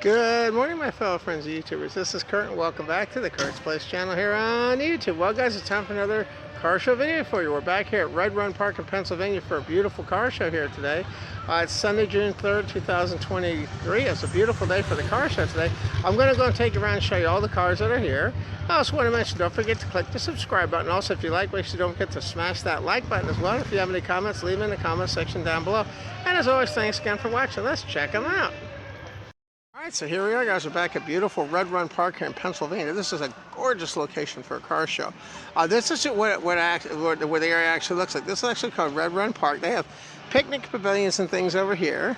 Good morning, my fellow friends and YouTubers. This is Kurt, and welcome back to the Kurt's Place channel here on YouTube. Well, guys, it's time for another car show video for you. We're back here at Red Run Park in Pennsylvania for a beautiful car show here today. It's Sunday, June 3rd, 2023. It's a beautiful day for the car show today. I'm going to go and take you around and show you all the cars that are here. I also want to mention, don't forget to click the subscribe button. Also, if you like, make sure you don't forget to smash that like button as well. If you have any comments, leave them in the comment section down below. And as always, thanks again for watching. Let's check them out. Alright, so here we are, guys. We're back at beautiful Red Run Park here in Pennsylvania. This is a gorgeous location for a car show. This is what the area actually looks like. This is actually called Red Run Park. They have picnic pavilions and things over here.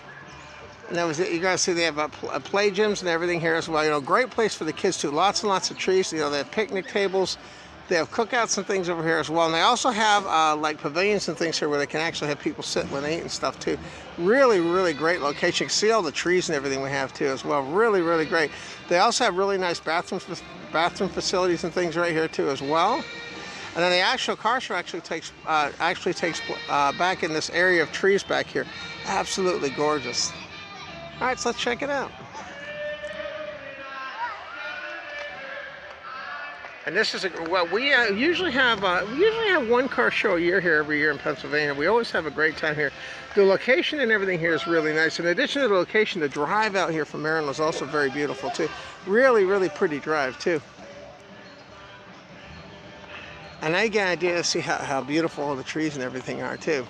And that was it. You guys see they have play gyms and everything here as well. You know, great place for the kids too. Lots and lots of trees. You know, they have picnic tables. They have cookouts and things over here as well. And they also have like pavilions and things here where they can actually have people sit when they eat and stuff too. Really, really great location. You can see all the trees and everything we have too as well. Really, really great. They also have really nice bathroom facilities and things right here too as well. And then the actual car show actually takes back in this area of trees back here. Absolutely gorgeous. All right, so let's check it out. And this is we usually have one car show a year here every year in Pennsylvania. We always have a great time here. The location and everything here is really nice. In addition to the location, the drive out here from Maryland is also very beautiful too. Really, really pretty drive too. And I get an idea to see how beautiful all the trees and everything are too.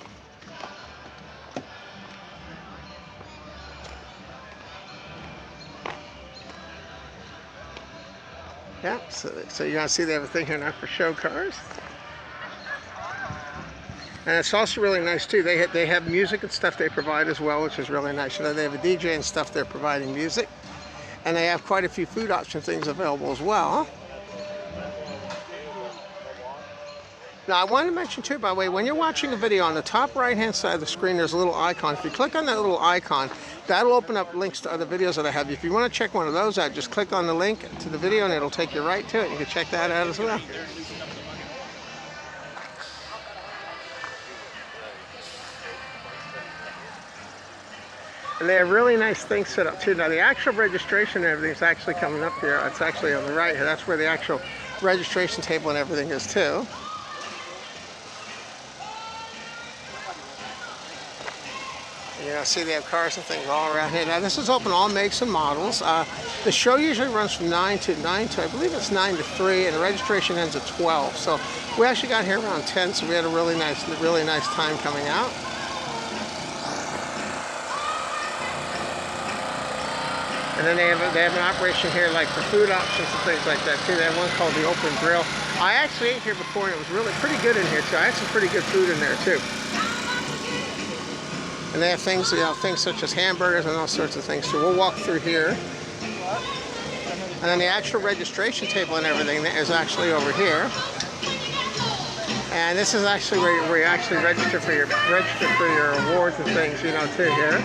Yeah, so you're gonna see they have a thing here now for show cars. And it's also really nice too. They have music and stuff they provide as well, which is really nice. You know, they have a DJ and stuff they're providing music. And they have quite a few food option things available as well. Now I wanted to mention too, by the way, when you're watching a video, on the top right hand side of the screen there's a little icon. If you click on that little icon, that'll open up links to other videos that I have. If you want to check one of those out, just click on the link to the video and it'll take you right to it. You can check that out as well. And they have really nice things set up too. Now the actual registration and everything is actually coming up here. It's actually on the right here. That's where the actual registration table and everything is too. You know, see they have cars and things all around here. Now this is open all makes and models. The show usually runs from 9 to I believe it's 9 to 3, and the registration ends at 12. So we actually got here around 10, so we had a really nice time coming out. And then they have an operation here like for food options and things like that too. They have one called the Open Grill. I actually ate here before and it was really pretty good in here too. I had some pretty good food in there too. And they have things, you know, things such as hamburgers and all sorts of things. So we'll walk through here. And then the actual registration table and everything is actually over here. And this is actually where you actually register for your awards and things, you know, too here.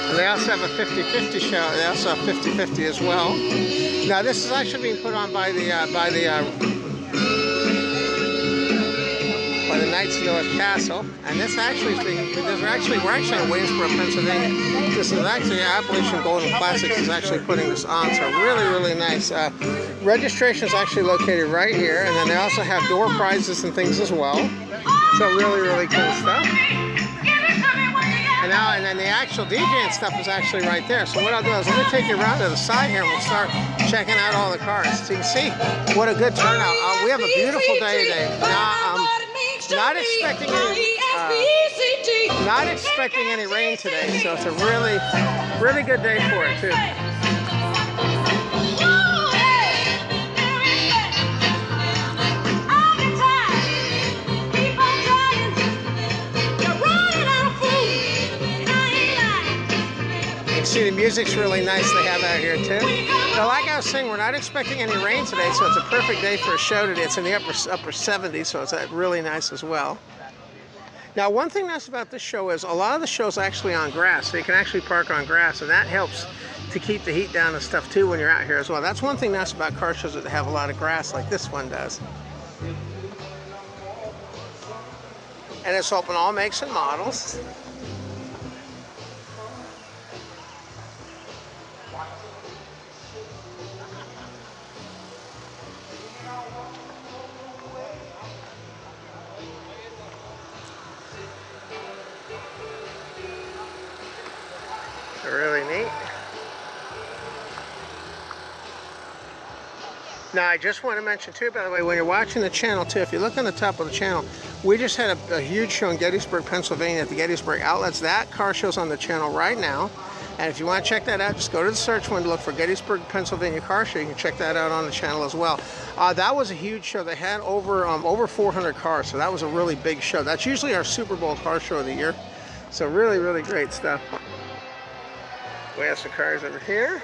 And they also have a 50-50 show. They also have 50-50 as well. Now this is actually being put on by the Knights of North Castle, and this actually is we're actually in Waynesboro, Pennsylvania. This is actually Appalachian Golden Classics is actually putting this on, so really, really nice. Registration is actually located right here, and then they also have door prizes and things as well. So really, really cool stuff. And then the actual DJ and stuff is actually right there. So what I'll do is let me take you around to the side here and we'll start checking out all the cars. So you can see what a good turnout. We have a beautiful day today. Now, not expecting any rain today, so it's a really, really good day for it too. See, the music's really nice they have out here too. Now, like I was saying, we're not expecting any rain today, so it's a perfect day for a show today. It's in the upper 70s, so it's really nice as well. Now, one thing nice about this show is a lot of the shows actually on grass. So you can actually park on grass, and that helps to keep the heat down and stuff too when you're out here as well. That's one thing nice about car shows, that they have a lot of grass like this one does. And it's open all makes and models. Now, I just want to mention too, by the way, when you're watching the channel too, if you look on the top of the channel, we just had a huge show in Gettysburg, Pennsylvania at the Gettysburg Outlets. That car show's on the channel right now. And if you want to check that out, just go to the search window, look for Gettysburg, Pennsylvania car show. You can check that out on the channel as well. That was a huge show. They had over 400 cars, so that was a really big show. That's usually our Super Bowl car show of the year. So really, really great stuff. We have some cars over here.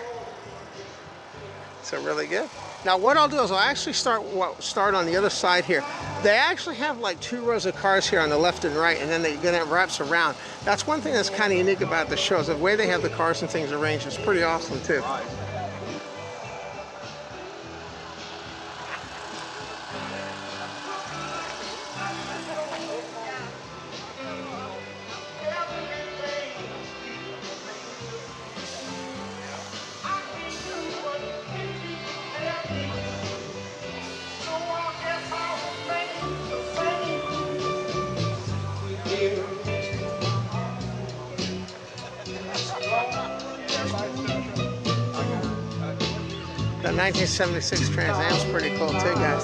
So really good. Now what I'll do is I'll actually start on the other side here. They actually have like 2 rows of cars here on the left and right, and then it wraps around. That's one thing that's kind of unique about the show, is the way they have the cars and things arranged. It's pretty awesome too. The 1976 Trans Am's pretty cool too, guys.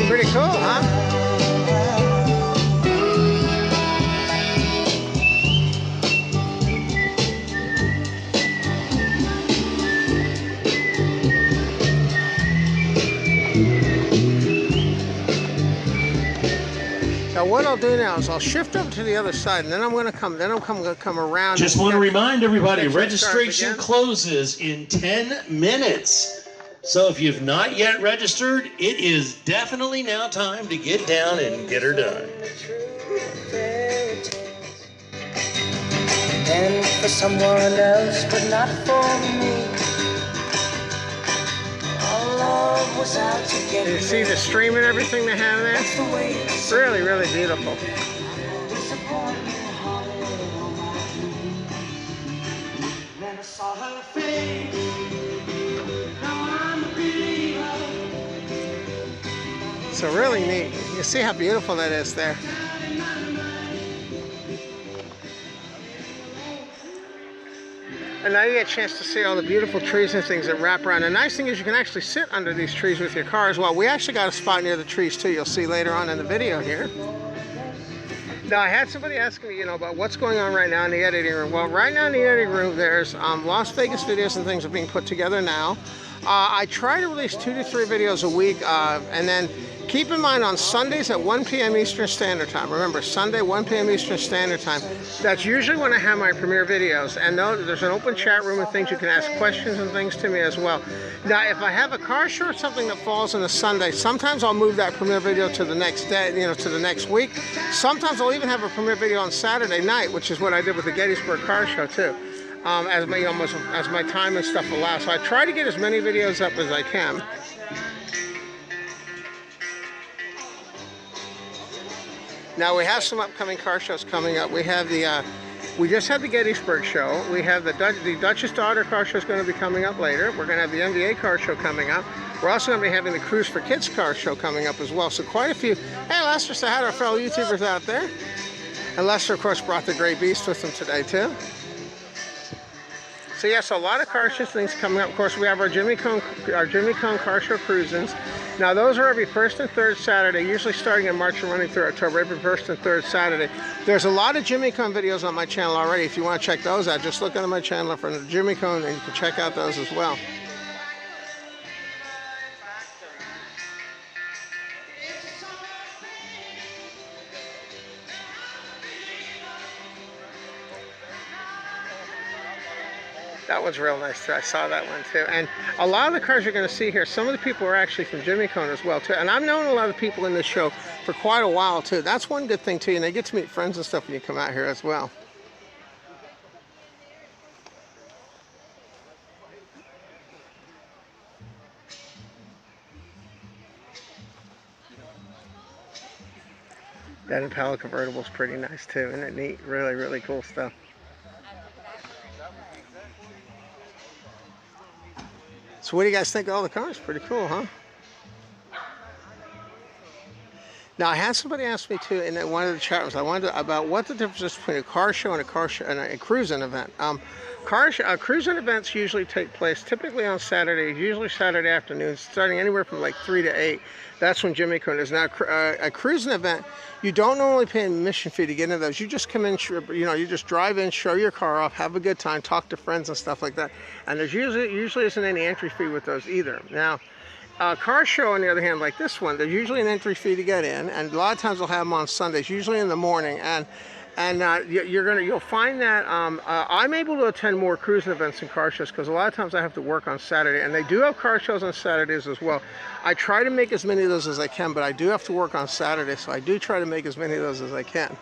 Pretty cool, huh? Now what I'll do now is I'll shift over to the other side, and then I'm going to come around. Just want to remind everybody, registration closes in 10 minutes. So if you've not yet registered, it is definitely now time to get down and get her done. And for someone else, but not for me. Our love was out to get you see the stream and everything they have there? It's really, really beautiful. So really neat. You see how beautiful that is there. And now you get a chance to see all the beautiful trees and things that wrap around. The nice thing is you can actually sit under these trees with your car as well. We actually got a spot near the trees too, you'll see later on in the video here. Now I had somebody asking me, about what's going on right now in the editing room. Well, right now in the editing room, there's Las Vegas videos and things are being put together now. I try to release 2 to 3 videos a week, and then keep in mind on Sundays at 1 p.m. Eastern Standard Time. Remember, Sunday, 1 p.m. Eastern Standard Time. That's usually when I have my premiere videos. And there's an open chat room and things. You can ask questions and things to me as well. Now, if I have a car show or something that falls on a Sunday, sometimes I'll move that premiere video to the next day, to the next week. Sometimes I'll even have a premiere video on Saturday night, which is what I did with the Gettysburg car show too. As my time and stuff allows. So I try to get as many videos up as I can. Now we have some upcoming car shows coming up. We have we just had the Gettysburg show. We have the Duchess Daughter car show is going to be coming up later. We're going to have the NBA car show coming up. We're also going to be having the Cruise for Kids car show coming up as well. So quite a few. Hey Lester, say hi to our fellow YouTubers out there. And Lester, of course, brought the Great Beast with him today too. So yes, a lot of car show things coming up. Of course, we have our Jimmy Cone car show cruisins. Now those are every 1st and 3rd Saturday, usually starting in March and running through October, every 1st and 3rd Saturday. There's a lot of Jimmy Cone videos on my channel already. If you want to check those out, just look on my channel for the Jimmy Cone and you can check out those as well. That one's real nice too. I saw that one too. And a lot of the cars you're going to see here, some of the people are actually from Jimmy Cone as well too. And I've known a lot of people in this show for quite a while too. That's one good thing too. And they get to meet friends and stuff when you come out here as well. That Impala convertible is pretty nice too. Isn't it neat? Really, really cool stuff. So what do you guys think of all the cars? Pretty cool, huh? Now I had somebody ask me too in one of the chat rooms. I wondered about what the difference is between a car show and a car show and a cruising event. Cruising events usually take place typically on Saturdays, usually Saturday afternoons, starting anywhere from like 3 to 8. That's when Jimmy Coon is. Now a cruising event, you don't normally pay an admission fee to get into those. You just come in, you know, you just drive in, show your car off, have a good time, talk to friends and stuff like that. And there's usually isn't any entry fee with those either. Now. Car show, on the other hand, like this one, there's usually an entry fee to get in, and a lot of times they'll have them on Sundays, usually in the morning. You'll find that I'm able to attend more cruising events and car shows because a lot of times I have to work on Saturday, and they do have car shows on Saturdays as well. I try to make as many of those as I can, but I do have to work on Saturday, so I do try to make as many of those as I can.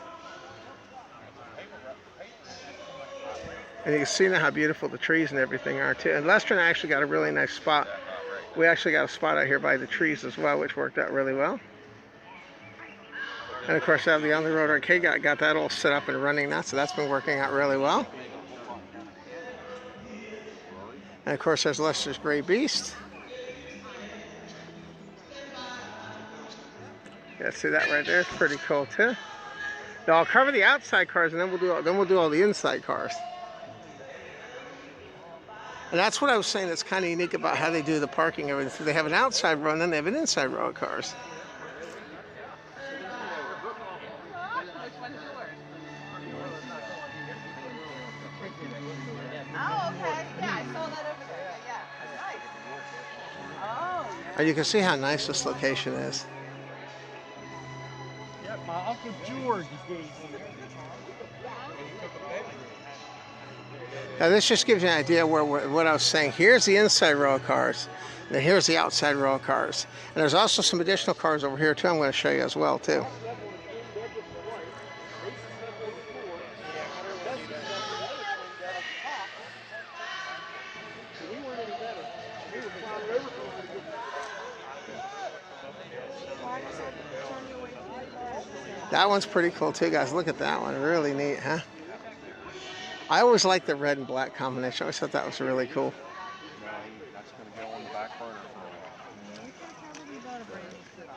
And you can see now how beautiful the trees and everything are too. And Lester and I actually got a really nice spot. We actually got a spot out here by the trees as well, which worked out really well. And of course, I have the on the road arcade got that all set up and running now, so that's been working out really well. And of course, there's Lester's Gray Beast. Yeah, see that right there? It's pretty cool too. Now I'll cover the outside cars, and then we'll do all the inside cars. And that's what I was saying that's kind of unique about how they do the parking and everything. So they have an outside row and then they have an inside row of cars. Oh, okay. Yeah, I saw that over there. Yeah, nice. Oh. And you can see how nice this location is. Yep, my Uncle George gave me. Now this just gives you an idea where what I was saying. Here's the inside row of cars. Now here's the outside row of cars. And there's also some additional cars over here too I'm going to show you as well too. That one's pretty cool too, guys. Look at that one. Really neat, huh? I always liked the red and black combination. I always thought that was really cool. That's going to go on the back burner for a while.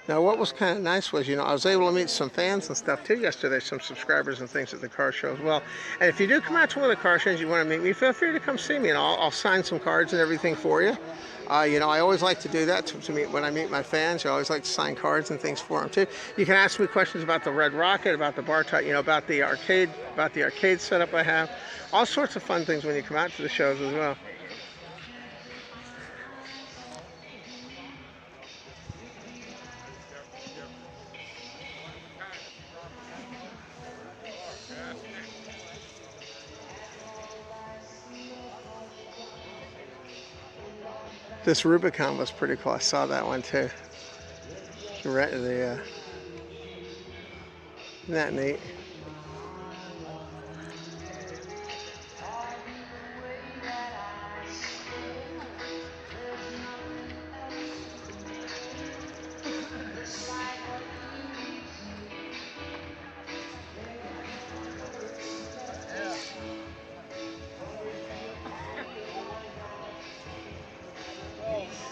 Now what was kind of nice was, you know, I was able to meet some fans and stuff too yesterday, some subscribers and things at the car show as well. And if you do come out to one of the car shows, you want to meet me, feel free to come see me, and I'll sign some cards and everything for you. You know, I always like to do that to meet when I meet my fans. I always like to sign cards and things for them too. You can ask me questions about the Red Rocket, about the bar type, you know, about the arcade setup I have. All sorts of fun things when you come out to the shows as well. This Rubicon was pretty cool. I saw that one too. Isn't that neat?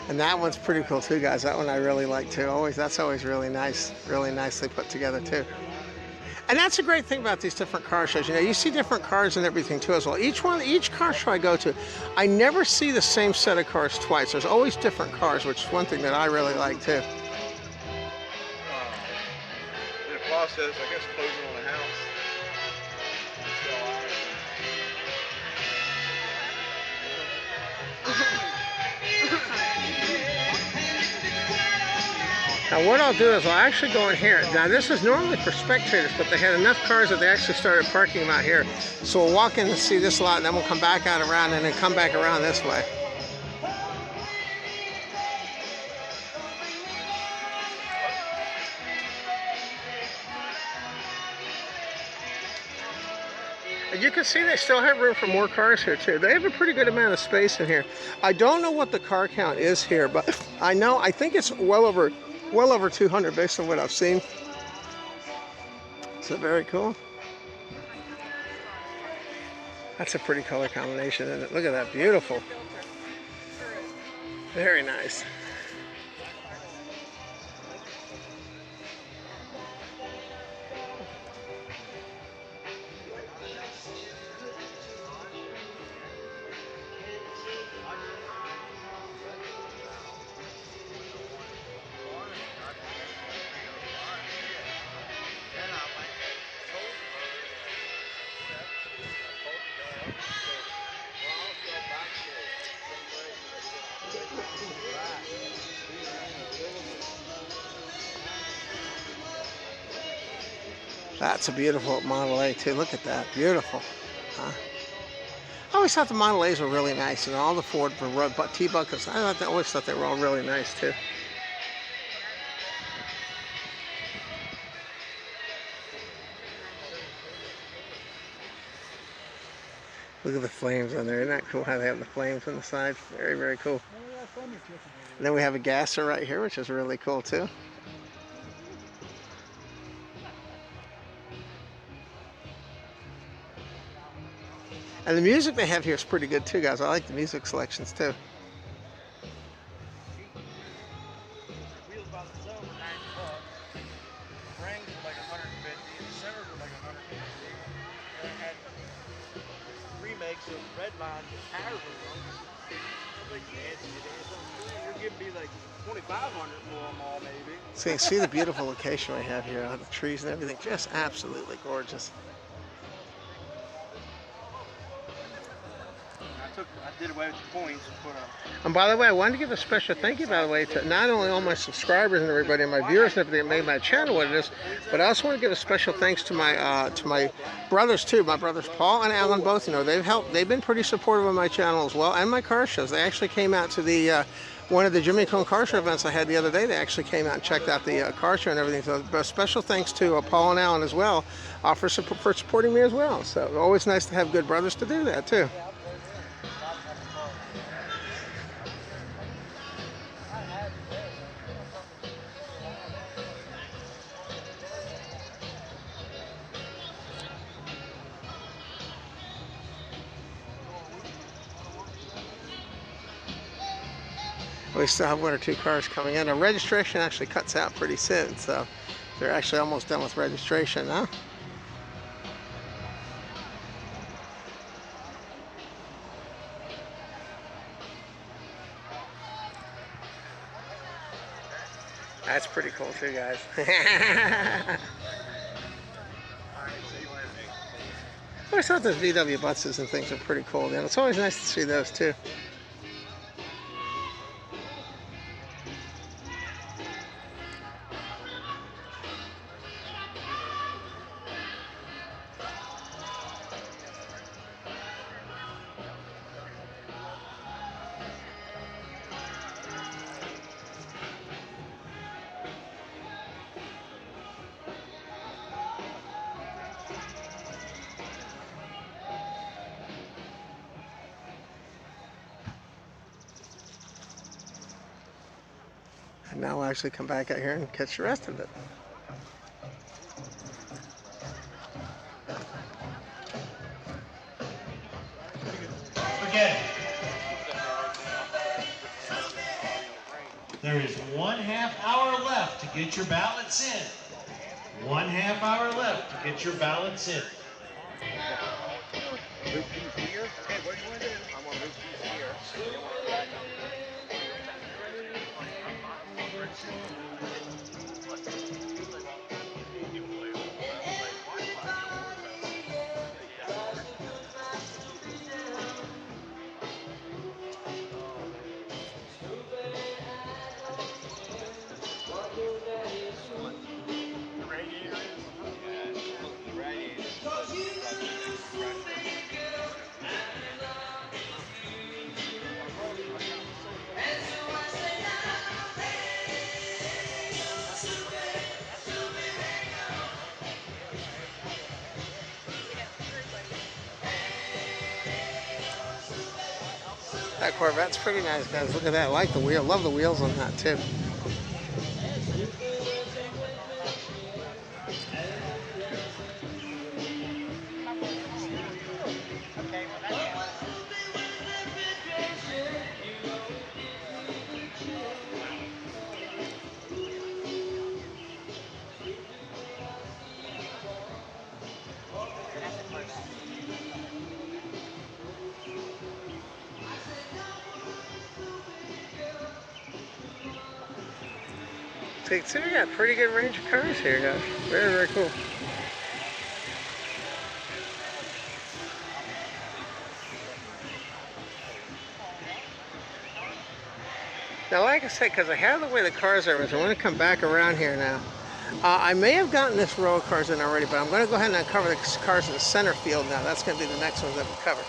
And that one's pretty cool too, guys. That one I really like too. That's always really nice, really nicely put together too. And that's a great thing about these different car shows. You know, you see different cars and everything too as well. Each car show I go to, I never see the same set of cars twice. There's always different cars, which is one thing that I really like too. In the process, I guess, closing on a house. Now what I'll do is I'll actually go in here. Now this is normally for spectators, but they had enough cars that they actually started parking them out here. So we'll walk in and see this lot, and then we'll come back out around and then come back around this way. And you can see they still have room for more cars here too. They have a pretty good amount of space in here. I don't know what the car count is here, but I think it's well over 200 based on what I've seen. So very cool. That's a pretty color combination, isn't it? Look at that, beautiful. Very nice. That's a beautiful Model A too. Look at that, beautiful. Huh? I always thought the Model A's were really nice, and all the Ford T-Buckets. I always thought they were all really nice too. Look at the flames on there. Isn't that cool how they have the flames on the side? Very, very cool. And then we have a gasser right here, which is really cool too. And the music they have here is pretty good too, guys. I like the music selections too. Wheels by themselves are $90. Springs were like 150, and the centers were like 150. And I had remakes of Redline with tires on them. I was like, you're giving me like $2,500 for them all, maybe. So you can see the beautiful location we have here. The trees and everything, just absolutely gorgeous. I did away with the points and put a... And by the way, I wanted to give a special thank you, by the way, to not only all my subscribers and everybody, and my viewers and everything that made my channel what it is, but I also want to give a special thanks to my brothers too. My brothers Paul and Alan both. You know, they've helped. They've been pretty supportive of my channel as well, and my car shows. They actually came out to the one of the Jimmy Cone car show events I had the other day. They actually came out and checked out the car show and everything. So special thanks to Paul and Alan as well for supporting me as well. So always nice to have good brothers to do that too. We still have 1 or 2 cars coming in. Our registration actually cuts out pretty soon, so they're actually almost done with registration now. That's pretty cool too, guys. I always thought those VW buses and things are pretty cool, man. It's always nice to see those too. And now we'll actually come back out here and catch the rest of it. Again, there is 1/2 hour left to get your ballots in. 1/2 hour left to get your ballots in. Loop these here. Okay, what do you want to do? I'm going to loop these here. That Corvette's pretty nice, guys. Look at that. I like the wheel. Love the wheels on that too. Okay, So you can see we got a pretty good range of cars here, guys. Very, very cool. Now, like I said, because I have the way the cars are, I want to come back around here now. I may have gotten this row of cars in already, but I'm going to go ahead and uncover the cars in the center field now. That's going to be the next one that we cover.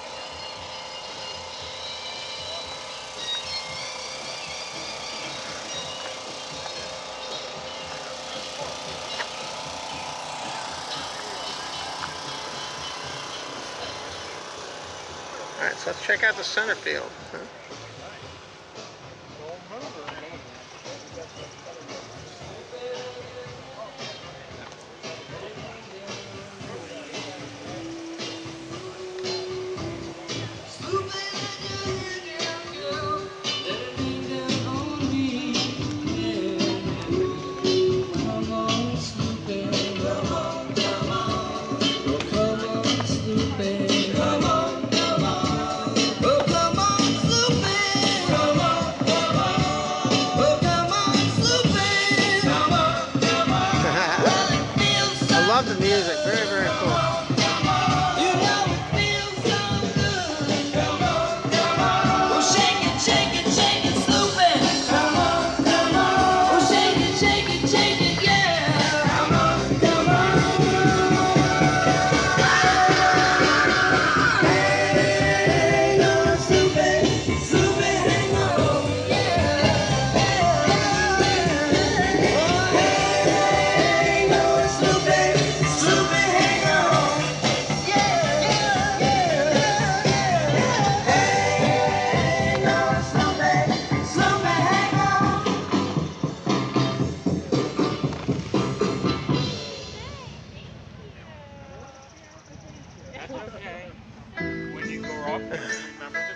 All right, so let's check out the center field. I love the music. Very, very cool. When you grow up, remember to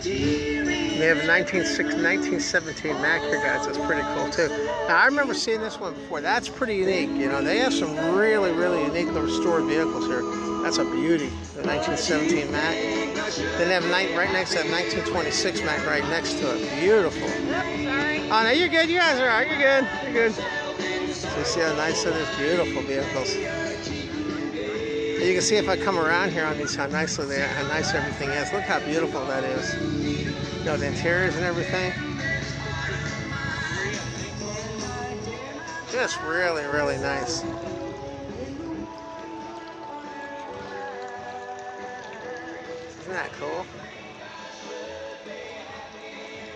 do. They have a 1917 Mac here, guys. That's pretty cool, too. Now, I remember seeing this one before. That's pretty unique. You know, they have some really, really unique restored vehicles here. That's a beauty, the 1917 Mac. Then they have right next to that 1926 Mac right next to it. Beautiful. Oh, no, you're good. You guys are all right. You're good. You're good. So you see how nice it is? Beautiful vehicles. And you can see if I come around here on these, how nice everything is. Look how beautiful that is. You know, the interiors and everything. Just really, really nice. Isn't that cool?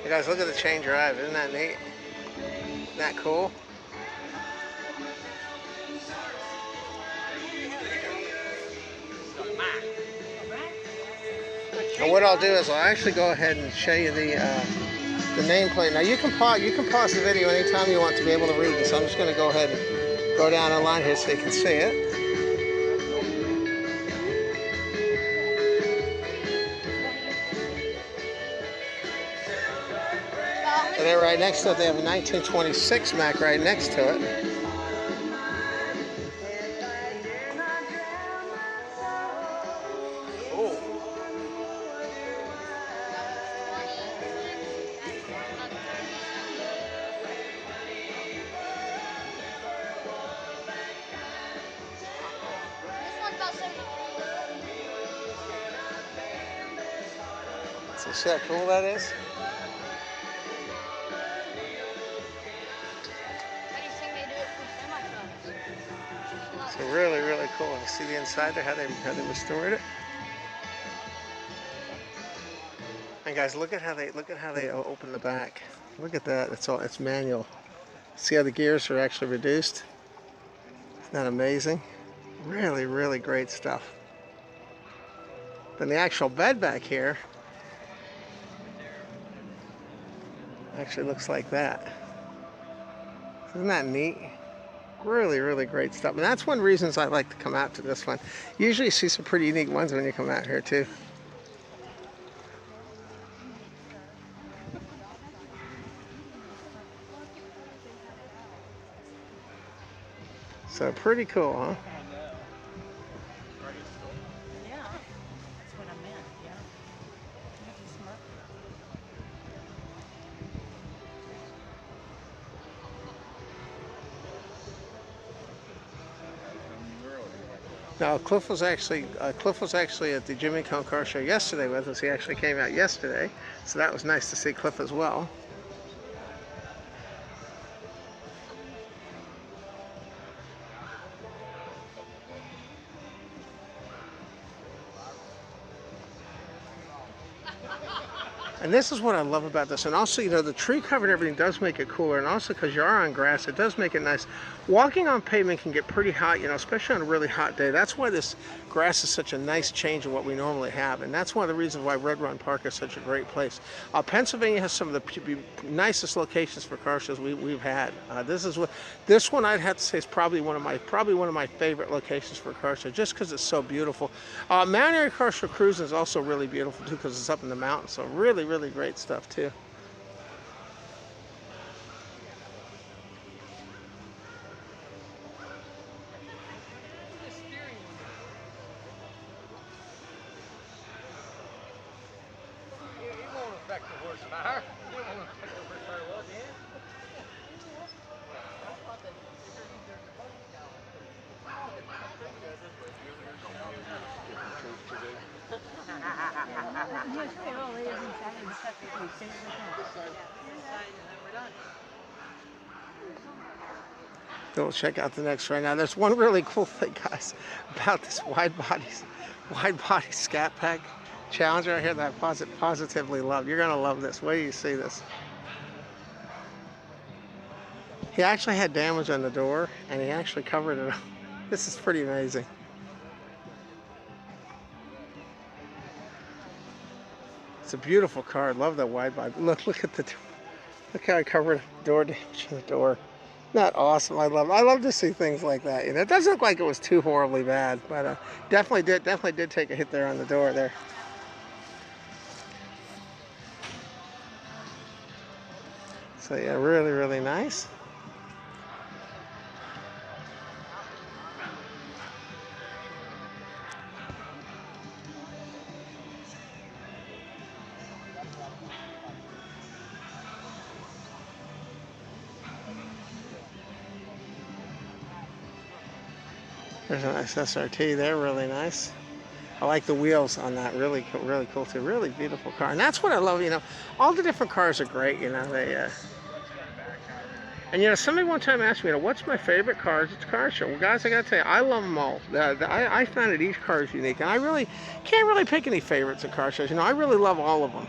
You guys, look at the chain drive. Isn't that neat? Isn't that cool? And what I'll do is I'll actually go ahead and show you the nameplate. Now you can pause the video anytime you want to be able to read this. I'm just going to go ahead and go down the line here so you can see it. And then right next to it, they have a 1926 Mac right next to it. So see how cool that is? So really, really cool. You see the inside there, how they restored it. And guys, look at how they open the back. Look at that. It's manual. See how the gears are actually reduced? Isn't that amazing? Really, really great stuff. Then the actual bed back here actually looks like that. Isn't that neat? Really, really great stuff. And that's one of the reasons I like to come out to this one. Usually you see some pretty unique ones when you come out here too. So pretty cool, huh? Yeah, that's what I meant. Now Cliff was actually at the Jimmy Cone Car Show yesterday with us. He actually came out yesterday, so that was nice to see Cliff as well. And this is what I love about this. And also, you know, the tree cover and everything does make it cooler. And also, because you are on grass, it does make it nice. Walking on pavement can get pretty hot, you know, especially on a really hot day. That's why this grass is such a nice change of what we normally have. And that's one of the reasons why Red Run Park is such a great place. Pennsylvania has some of the nicest locations for car shows we've had. This one I'd have to say is probably one of my favorite locations for a car show, just because it's so beautiful. Mount Airy Car Show Cruising is also really beautiful too, because it's up in the mountains. So really great stuff too. It won't affect the horsepower. It won't affect the horsepower, will it, Dan? So we'll check out the next right now. There's one really cool thing, guys, about this wide body Scat Pack Challenger right here that I positively love. You're gonna love this. Wait till you see this. He actually had damage on the door, and he actually covered it up. This is pretty amazing. It's a beautiful car. I love that wide body. Look at look how I covered door damage on the door. Not awesome. I love to see things like that. You know, it doesn't look like it was too horribly bad, but definitely did take a hit there on the door there. So yeah, really nice. There's a nice SRT there, really nice. I like the wheels on that, really cool too. Really beautiful car, and that's what I love. You know, all the different cars are great. You know, and you know, somebody one time asked me, you know, what's my favorite cars at the car show? Well, guys, I gotta tell you, I love them all. I find that each car is unique, and I really can't pick any favorites at car shows. You know, I really love all of them.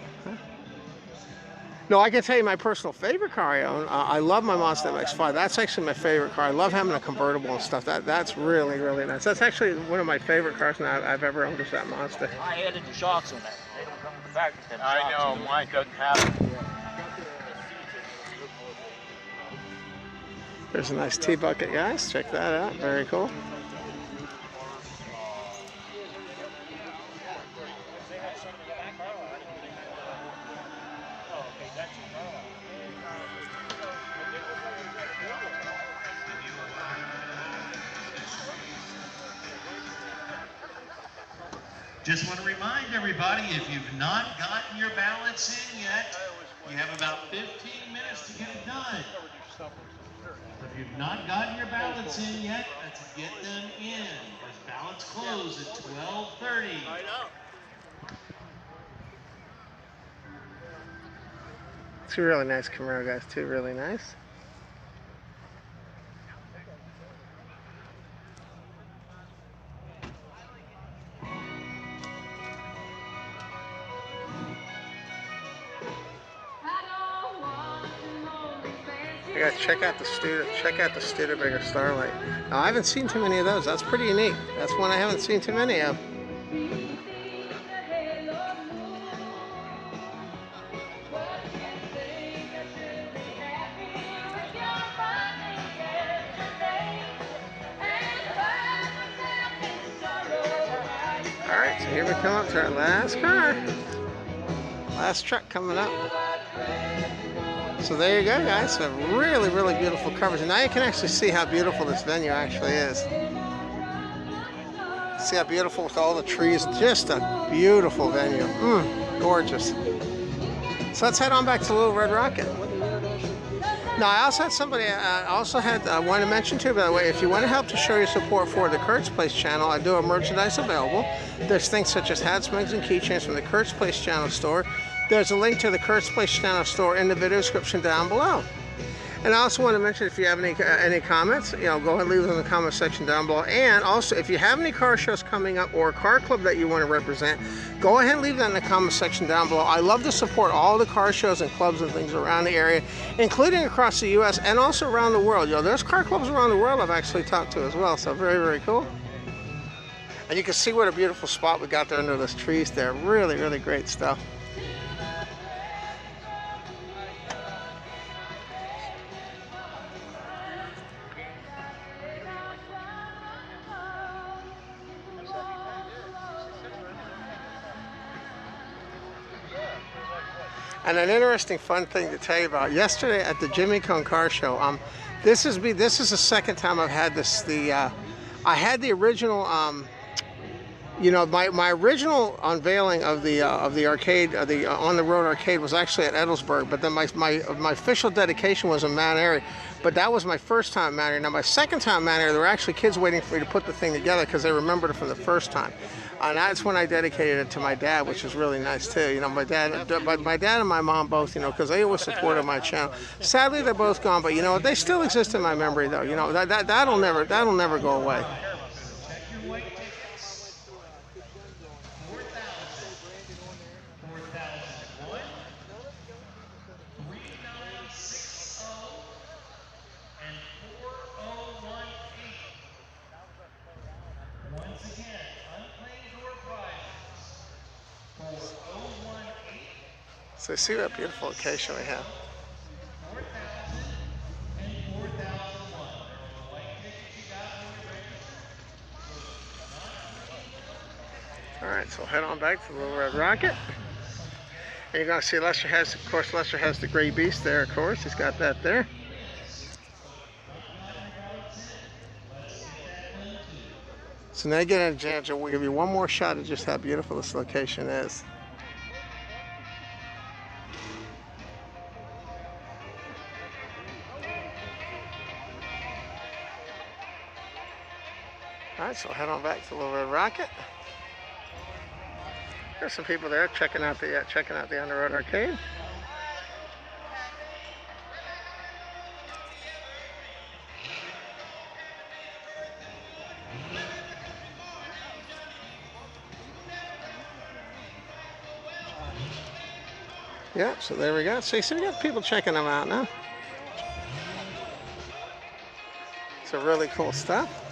No, I can tell you my personal favorite car I own. I love my Mazda MX-5. That's actually my favorite car. I love having a convertible and stuff. That's really nice. That's actually one of my favorite cars now I've ever owned, is that Mazda. I added the shocks on that. They don't come with the factory. I know, mine doesn't have it. There's a nice T-bucket, guys. Check that out. Very cool. Just want to remind everybody, if you've not gotten your ballots in yet, you have about 15 minutes to get it done. If you've not gotten your ballots in yet, let's get them in, because ballots close at 12:30. I know. It's a really nice Camaro, guys, too. Really nice. You guys check out the Studebaker Starlight. Now, I haven't seen too many of those. That's pretty unique. That's one I haven't seen too many of. Alright, so here we come up to our last car. Last truck coming up. So there you go, guys. So really beautiful coverage. And now you can actually see how beautiful this venue actually is. See how beautiful with all the trees. Just a beautiful venue. Gorgeous. So let's head on back to Little Red Rocket. Now, I also had somebody, I wanted to mention too, by the way, if you want to help to show your support for the Kurt's Place channel, I do have merchandise available. There's things such as hats, mugs, and keychains from the Kurt's Place channel store. There's a link to the Kurt's Place channel store in the video description down below. And I also want to mention, if you have any comments, you know, go ahead and leave them in the comment section down below. And also, if you have any car shows coming up or a car club that you want to represent, go ahead and leave that in the comment section down below. I love to support all the car shows and clubs and things around the area, including across the U.S. and also around the world. You know, there's car clubs around the world I've actually talked to as well, so very, very cool. And you can see what a beautiful spot we got there under those trees there. Really, really great stuff. And an interesting fun thing to tell you about, yesterday at the Jimmy Cone Car Show, this is the second time I've had this. I had the original, you know, my original unveiling of the arcade, the on the road arcade, was actually at Edelsburg, but then my official dedication was in Mount Airy. But that was my first time at Mount Airy. Now my second time at Mount Airy, there were actually kids waiting for me to put the thing together because they remembered it from the first time. And that's when I dedicated it to my dad, which was really nice too. You know, my dad and my mom both, you know, because they always supported my channel. Sadly, they're both gone, but you know, they still exist in my memory, though. You know, that'll never go away. Check your white tickets. 4001, 3960, and 4018. Once again, unclaimed door prizes. 4018. So see what beautiful location we have. 4000 and 4001. There are the white tickets you got when you registered. All right, so head on back to the Little Red Rocket. And you're going to see Lester has, of course, Lester has the Gray Beast there, of course. He's got that there. So now you get in a chance, we'll give you one more shot of just how beautiful this location is. All right, so head on back to the Little Red Rocket. There's some people there checking out the on the road arcade. Yeah, so there we go. See, so we got people checking them out now. So really cool stuff.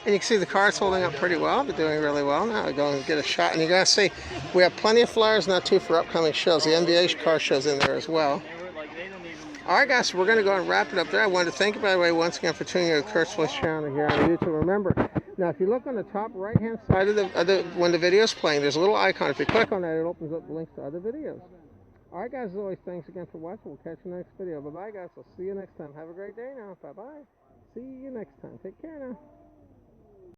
And you can see the car's holding up pretty well. They're doing really well now. I'll go and get a shot. And you're going to see we have plenty of flyers now, too, for upcoming shows. The NBA car show's in there as well. All right, guys, so we're going to go and wrap it up there. I wanted to thank you, by the way, once again for tuning in to the Kurt's Place channel here on YouTube. Remember, now, if you look on the top right-hand side of when the video's playing, there's a little icon. If you click on that, it opens up links to other videos. All right, guys, as always, thanks again for watching. We'll catch you in the next video. Bye-bye, guys. I'll see you next time. Have a great day now. Bye-bye. See you next time. Take care now.